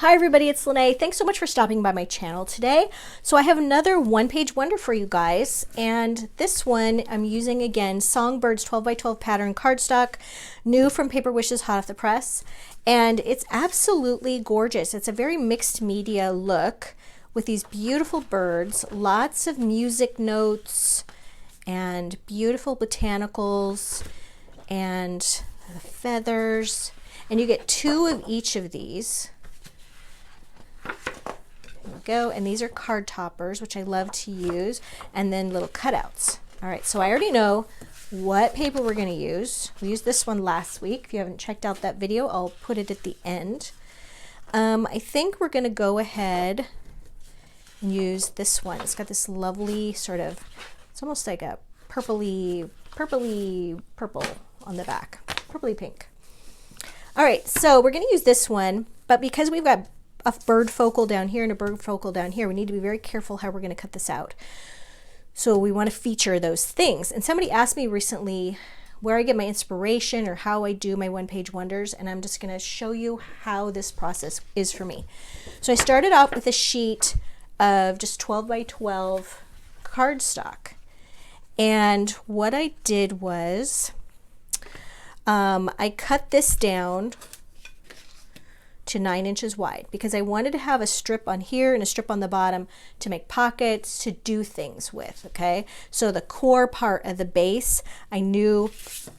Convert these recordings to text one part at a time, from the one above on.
Hi everybody, it's Lene. Thanks so much for stopping by my channel today. So I have another one-page wonder for you guys, and this one I'm using again Songbirds 12 by 12 pattern cardstock, new from Paper Wishes hot off the press, and it's absolutely gorgeous. It's a very mixed media look with these beautiful birds, lots of music notes and beautiful botanicals and the feathers, and you get two of each of these. Go, and these are card toppers, which I love to use, and then little cutouts. All right, so I already know what paper we're going to use. We used this one last week. If you haven't checked out that video, I'll put it at the end. I think we're going to go ahead and use this one. It's got this lovely sort of, it's almost like a purpley purple on the back, purpley pink. All right, so we're going to use this one, but because we've got a bird focal down here and a bird focal down here, we need to be very careful how we're going to cut this out. So we want to feature those things. And somebody asked me recently where I get my inspiration or how I do my one-page wonders, and I'm just going to show you how this process is for me. So I started out with a sheet of just 12 by 12 cardstock, and what I did was I cut this down to 9 inches wide because I wanted to have a strip on here and a strip on the bottom to make pockets, to do things with, okay? So the core part of the base, I knew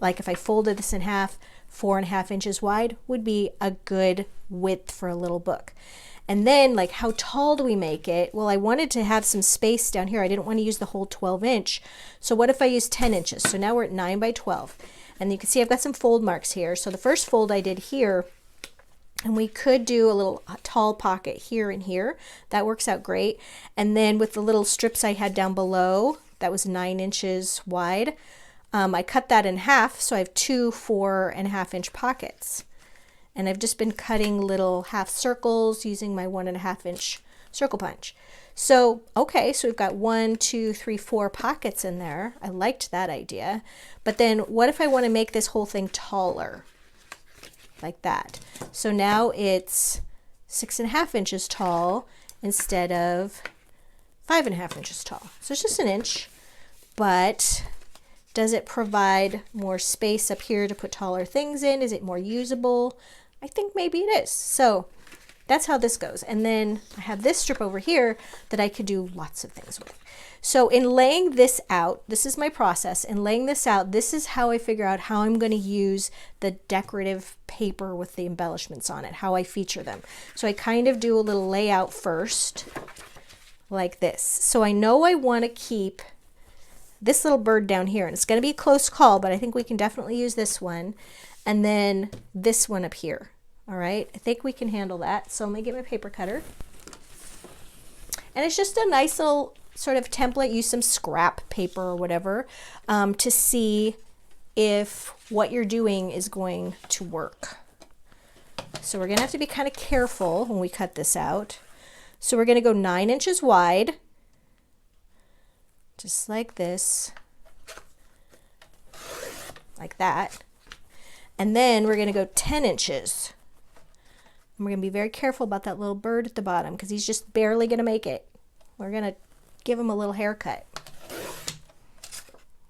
like if I folded this in half, 4.5 inches wide would be a good width for a little book. And then like how tall do we make it? Well, I wanted to have some space down here. I didn't want to use the whole 12 inch. So what if I use 10 inches? So now we're at 9 by 12. And you can see I've got some fold marks here. So the first fold I did here, and we could do a little tall pocket here and here. That works out great. And then with the little strips I had down below, that was 9 inches wide, I cut that in half, so I have two 4.5 inch pockets. And I've just been cutting little half circles using my 1.5 inch circle punch. So, okay, so we've got 1, 2, 3, 4 pockets in there. I liked that idea. But then what if I want to make this whole thing taller? Like that. So now it's 6.5 inches tall instead of 5.5 inches tall. So it's just an inch, but does it provide more space up here to put taller things in? Is it more usable? I think maybe it is. So that's how this goes. And then I have this strip over here that I could do lots of things with. So in laying this out, this is my process. In laying this out, this is how I figure out how I'm going to use the decorative paper with the embellishments on it, how I feature them. So I kind of do a little layout first, like this. So I know I want to keep this little bird down here, and it's going to be a close call, but I think we can definitely use this one. And then this one up here. All right, I think we can handle that. So I'm going to get my paper cutter. And it's just a nice little sort of template. Use some scrap paper or whatever to see if what you're doing is going to work. So we're going to have to be kind of careful when we cut this out. So we're going to go 9 inches wide, just like this, like that. And then we're going to go 10 inches. And we're going to be very careful about that little bird at the bottom because he's just barely going to make it. We're going to give him a little haircut.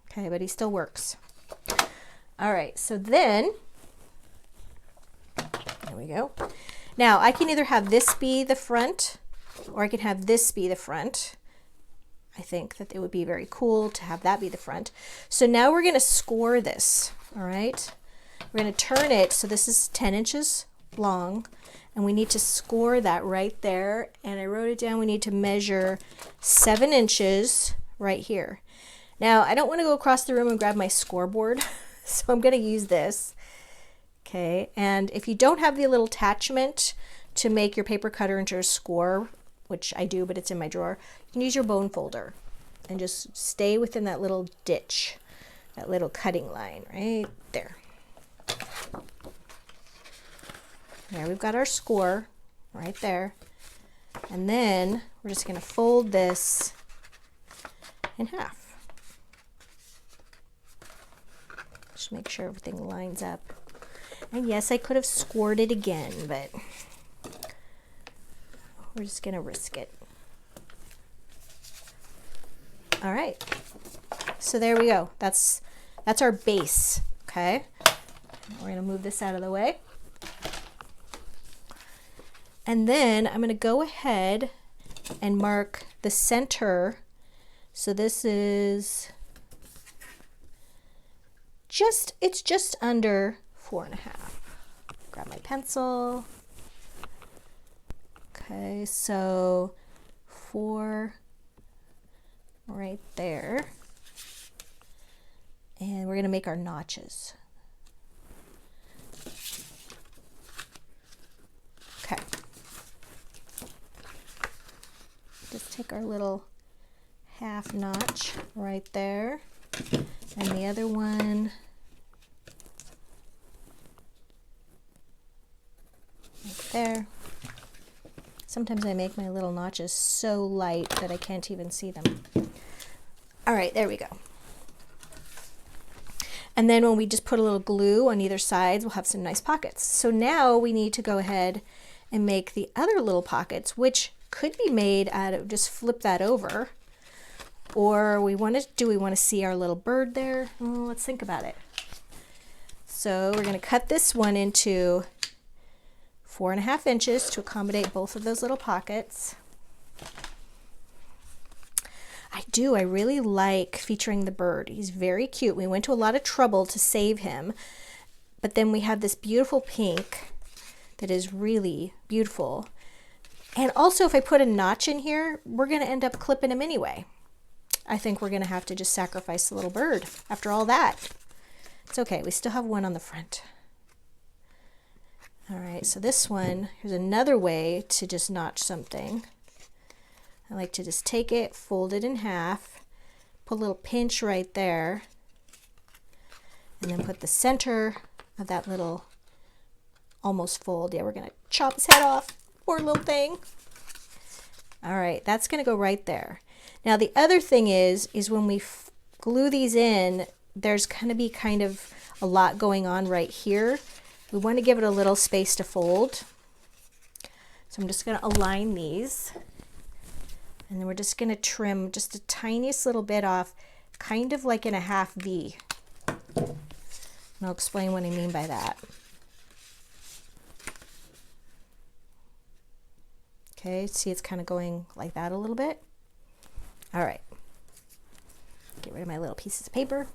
Okay, but he still works. All right, so then, there we go. Now, I can either have this be the front or I can have this be the front. I think that it would be very cool to have that be the front. So now we're going to score this, all right? We're going to turn it, so this is 10 inches long, and we need to score that right there. And I wrote it down, we need to measure 7 inches right here. Now, I don't want to go across the room and grab my scoreboard, so I'm going to use this. Okay, and if you don't have the little attachment to make your paper cutter into a score, which I do, but it's in my drawer, you can use your bone folder and just stay within that little ditch, that little cutting line right there. There we've got our score right there. And then we're just going to fold this in half. Just make sure everything lines up. And yes, I could have scored it again, but we're just gonna risk it. All right, so there we go. That's our base, okay? We're gonna move this out of the way. And then I'm gonna go ahead and mark the center. So this is it's just under 4.5. Grab my pencil. Okay, so 4 right there. And we're gonna make our notches. Okay. Just take our little half notch right there, and the other one right there. Sometimes I make my little notches so light that I can't even see them. All right, there we go. And then when we just put a little glue on either sides, we'll have some nice pockets. So now we need to go ahead and make the other little pockets, which could be made out of, just flip that over. Or we want to see our little bird there? Well, let's think about it. So we're going to cut this one into 4.5 inches to accommodate both of those little pockets. I really like featuring the bird. He's very cute. We went to a lot of trouble to save him, but then we have this beautiful pink that is really beautiful. And also, if I put a notch in here, we're going to end up clipping him anyway. I think we're going to have to just sacrifice the little bird after all that. It's okay. We still have one on the front. All right, so this one, here's another way to just notch something. I like to just take it, fold it in half, put a little pinch right there, and then put the center of that little almost fold. Yeah, we're going to chop his head off. Poor little thing. All right, that's going to go right there. Now the other thing is when we glue these in, there's going to be kind of a lot going on right here. We want to give it a little space to fold. So I'm just going to align these. And then we're just going to trim just a tiniest little bit off, kind of like in a half V. And I'll explain what I mean by that. Okay, see it's kind of going like that a little bit. All right. Get rid of my little pieces of paper.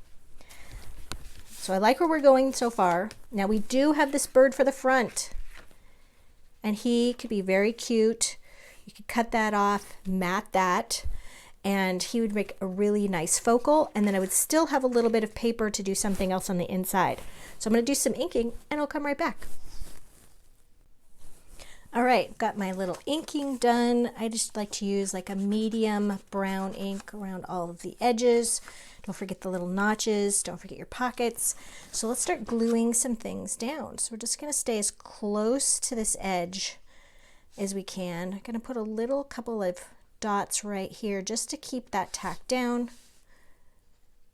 So I like where we're going so far. Now we do have this bird for the front. And he could be very cute. You could cut that off, mat that, and he would make a really nice focal, and then I would still have a little bit of paper to do something else on the inside. So I'm going to do some inking, and I'll come right back. All right, got my little inking done. I just like to use like a medium brown ink around all of the edges. Don't forget the little notches. Don't forget your pockets. So let's start gluing some things down. So we're just going to stay as close to this edge as we can. I'm going to put a couple of dots right here just to keep that tacked down.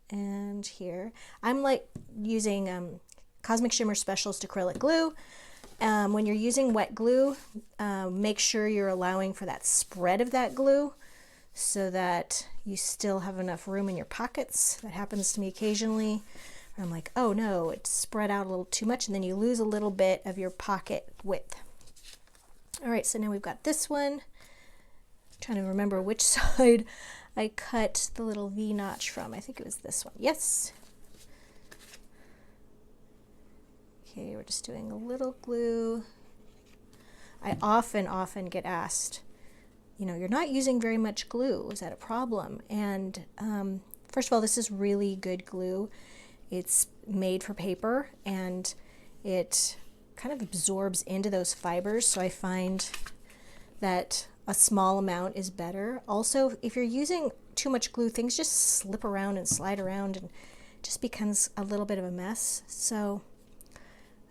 And here. I'm like using Cosmic Shimmer Specialist acrylic glue. When you're using wet glue, make sure you're allowing for that spread of that glue so that you still have enough room in your pockets. That happens to me occasionally. I'm like, oh no, it's spread out a little too much, and then you lose a little bit of your pocket width. All right, so now we've got this one. I'm trying to remember which side I cut the little V notch from. I think it was this one. Yes. Okay, we're just doing a little glue. I often get asked, you know, you're not using very much glue. Is that a problem? And first of all, this is really good glue. It's made for paper, and it kind of absorbs into those fibers, so I find that a small amount is better. Also, if you're using too much glue, things just slip around and slide around and it just becomes a little bit of a mess. So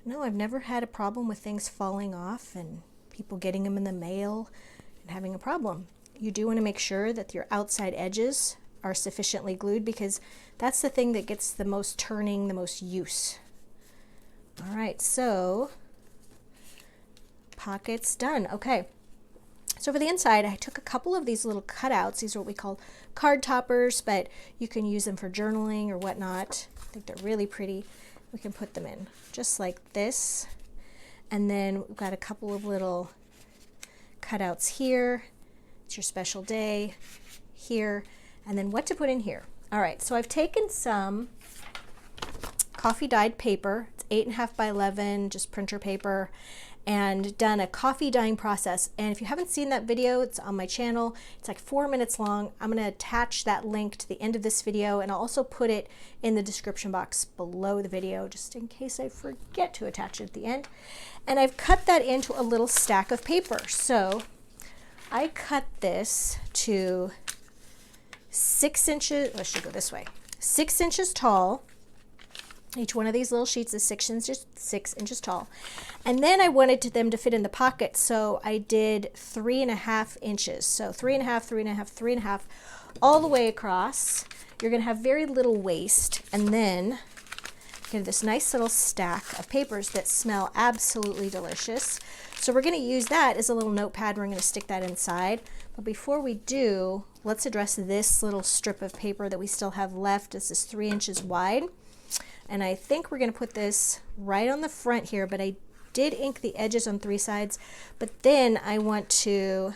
no, I've never had a problem with things falling off and people getting them in the mail and having a problem. You do want to make sure that your outside edges are sufficiently glued, because that's the thing that gets the most turning, the most use. All right, so pockets done. Okay, So for the inside, I took a couple of these little cutouts. These are what we call card toppers, but you can use them for journaling or whatnot. I think they're really pretty. We can put them in just like this. And then we've got a couple of little cutouts here. It's your special day here. And then what to put in here. All right, so I've taken some coffee dyed paper. It's 8.5 by 11, just printer paper, and done a coffee dyeing process. And if you haven't seen that video, it's on my channel. It's like 4 minutes long. I'm going to attach that link to the end of this video, and I'll also put it in the description box below the video, just in case I forget to attach it at the end. And I've cut that into a little stack of paper. So I cut this to 6 inches, I should go this way, 6 inches tall. Each one of these little sheets is 6 inches tall. And then I wanted them to fit in the pocket, so I did 3.5 inches. So 3.5, 3.5, 3.5, all the way across. You're gonna have very little waste, and then get this nice little stack of papers that smell absolutely delicious. So we're gonna use that as a little notepad. We're gonna stick that inside. But before we do, let's address this little strip of paper that we still have left. This is 3 inches wide. And I think we're going to put this right on the front here, but I did ink the edges on 3 sides. But then I want to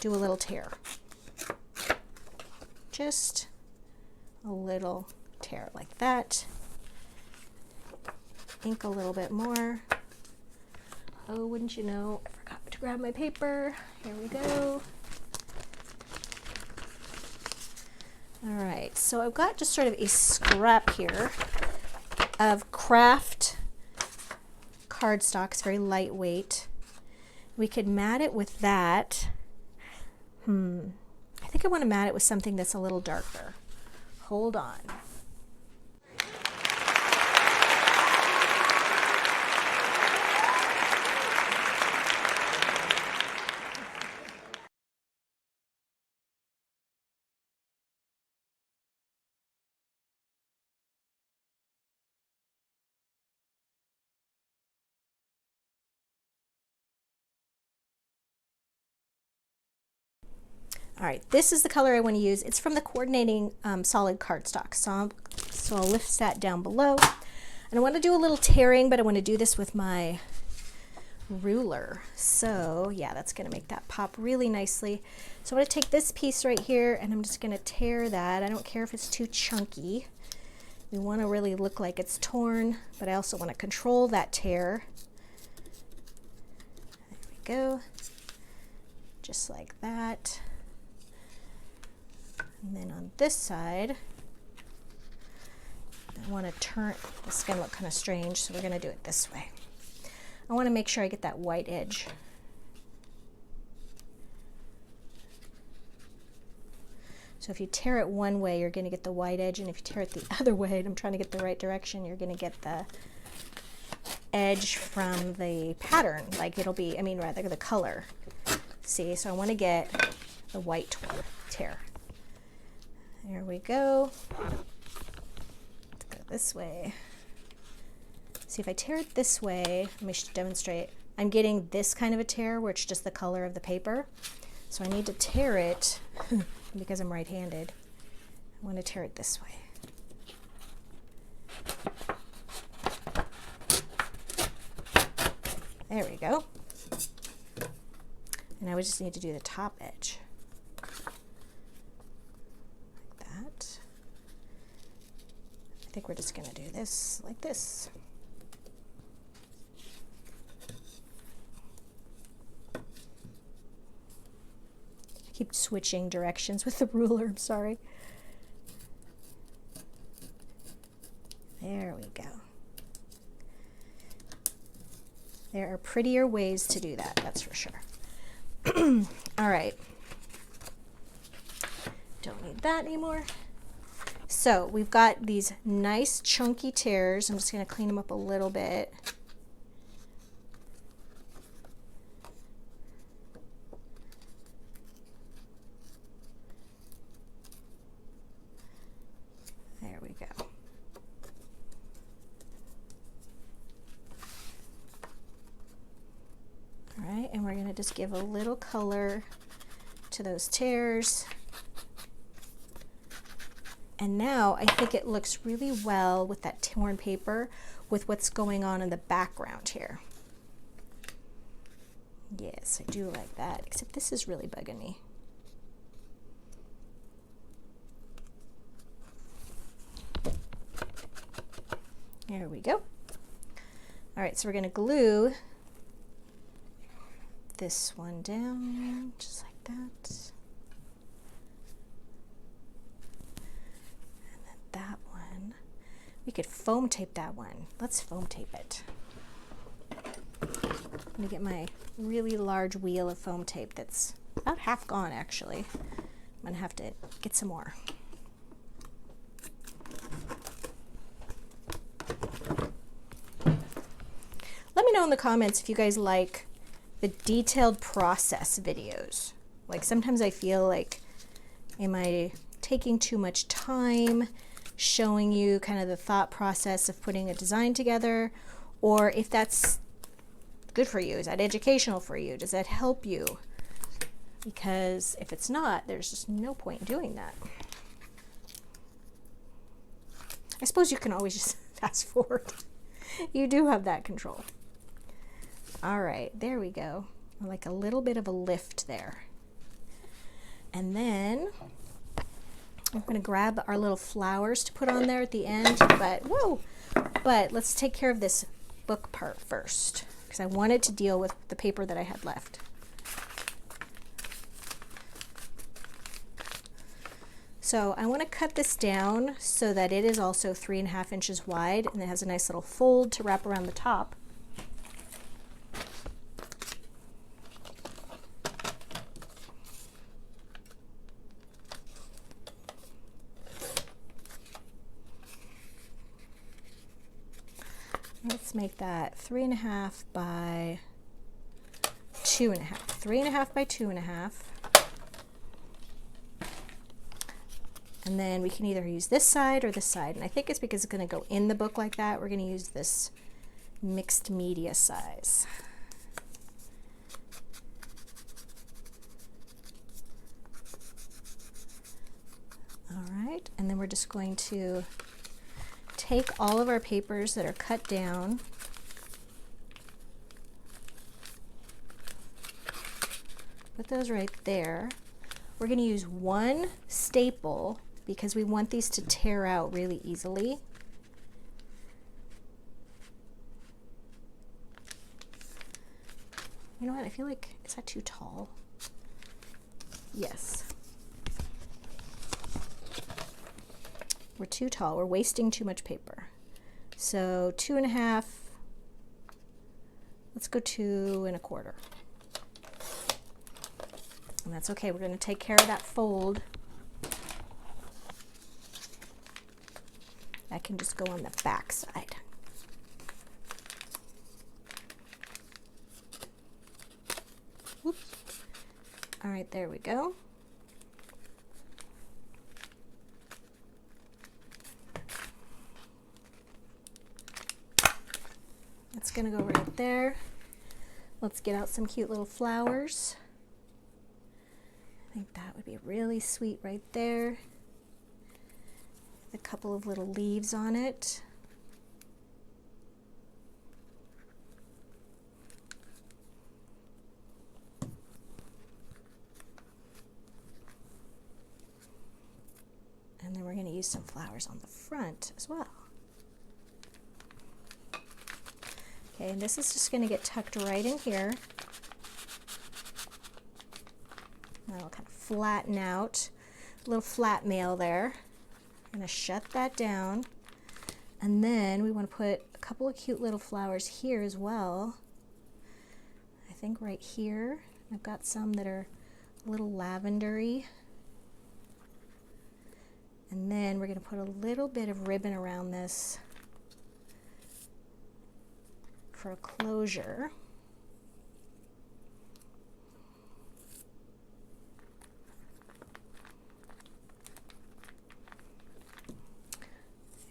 do a little tear. Just a little tear like that. Ink a little bit more. Oh, wouldn't you know, I forgot to grab my paper. Here we go. All right, so I've got just sort of a scrap here of craft cardstock. It's very lightweight. We could mat it with that. I think I want to mat it with something that's a little darker. Hold on. All right, this is the color I want to use. It's from the coordinating solid cardstock. So I'll lift that down below. And I want to do a little tearing, but I want to do this with my ruler. So yeah, that's going to make that pop really nicely. So I'm going to take this piece right here, and I'm just going to tear that. I don't care if it's too chunky. We want to really look like it's torn, but I also want to control that tear. There we go. Just like that. And then on this side, I want to turn, this is going to look kind of strange, so we're going to do it this way. I want to make sure I get that white edge. So if you tear it one way, you're going to get the white edge, and if you tear it the other way, and I'm trying to get the right direction, you're going to get the edge from the pattern, like it'll be, I mean rather the color. See, so I want to get the white tear. There we go. Let's go this way. See, if I tear it this way, let me demonstrate. I'm getting this kind of a tear where it's just the color of the paper. So I need to tear it, because I'm right-handed, I want to tear it this way. There we go. And I would just need to do the top edge. I think we're just going to do this like this. I keep switching directions with the ruler, I'm sorry. There we go. There are prettier ways to do that, that's for sure. All right. Don't need that anymore. So we've got these nice chunky tears. I'm just going to clean them up a little bit. There we go. All right, and we're going to just give a little color to those tears. And now I think it looks really well with that torn paper with what's going on in the background here. Yes, I do like that, except this is really bugging me. There we go. All right, so we're going to glue this one down, just like that. And then that one, we could foam tape that one. Let's foam tape it. I'm going to get my really large wheel of foam tape that's about half gone, actually. I'm going to have to get some more. Let me know in the comments if you guys like the detailed process videos. Like sometimes I feel like, am I taking too much time showing you kind of the thought process of putting a design together? Or if that's good for you, is that educational for you? Does that help you? Because if it's not, there's just no point in doing that. I suppose you can always just fast forward. You do have that control. All right, there we go. Like a little bit of a lift there. And then I'm going to grab our little flowers to put on there at the end, but let's take care of this book part first, because I wanted to deal with the paper that I had left. So I want to cut this down so that it is also 3.5 inches wide, and it has a nice little fold to wrap around the top. Let's make that 3.5 by 2.5. 3.5 by 2.5. And then we can either use this side or this side. And I think it's because it's going to go in the book like that. We're going to use this mixed media size. All right, and then we're just going to take all of our papers that are cut down, put those right there. We're going to use one staple because we want these to tear out really easily. You know what, I feel like, is that too tall? Yes. We're too tall. We're wasting too much paper. So 2.5. Let's go 2.25. And that's okay. We're going to take care of that fold. That can just go on the back side. Whoops. All right, there we go. It's going to go right there. Let's get out some cute little flowers. I think that would be really sweet right there. A couple of little leaves on it. And then we're going to use some flowers on the front as well. Okay, and this is just going to get tucked right in here. That'll kind of flatten out. A little flat nail there. I'm going to shut that down. And then we want to put a couple of cute little flowers here as well. I think right here. I've got some that are a little lavendery. And then we're going to put a little bit of ribbon around this for a closure.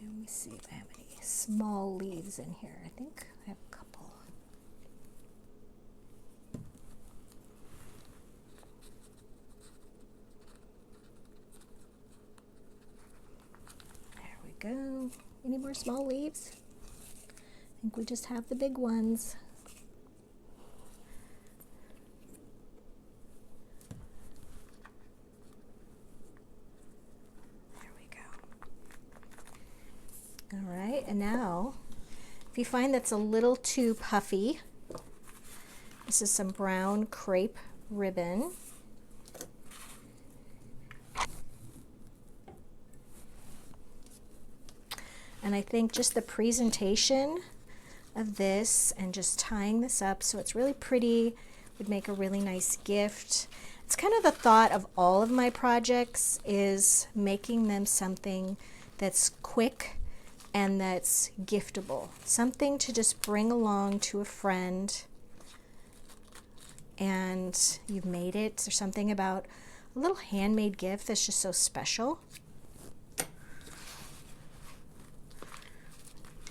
Let me see if I have any small leaves in here. I think I have a couple. go. Any more small leaves? I think we just have the big ones. There we go. All right, and now, if you find that's a little too puffy, this is some brown crepe ribbon. And I think just the presentation of this and just tying this up so it's really pretty would make a really nice gift. It's kind of the thought of all of my projects is making them something that's quick and that's giftable. Something to just bring along to a friend and you've made it. There's something about a little handmade gift that's just so special.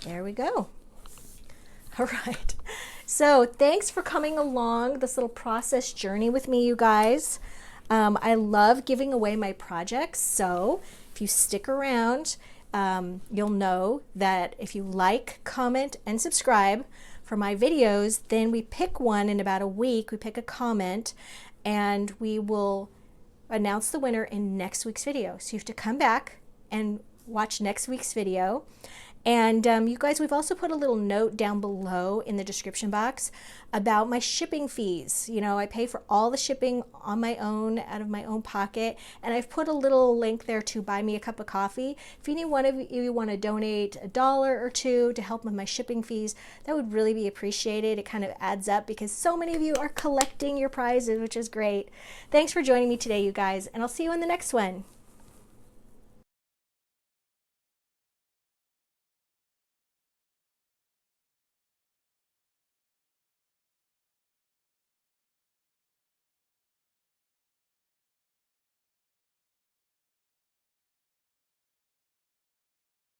There we go. All right. So thanks for coming along this little process journey with me, you guys. I love giving away my projects. So if you stick around, you'll know that if you like, comment, and subscribe for my videos, then we pick one in about a week. We pick a comment and we will announce the winner in next week's video. So you have to come back and watch next week's video. And you guys, we've also put a little note down below in the description box about my shipping fees. You know, I pay for all the shipping on my own, out of my own pocket. And I've put a little link there to buy me a cup of coffee. If any one of you want to donate $1 or $2 to help with my shipping fees, that would really be appreciated. It kind of adds up because so many of you are collecting your prizes, which is great. Thanks for joining me today, you guys, and I'll see you in the next one.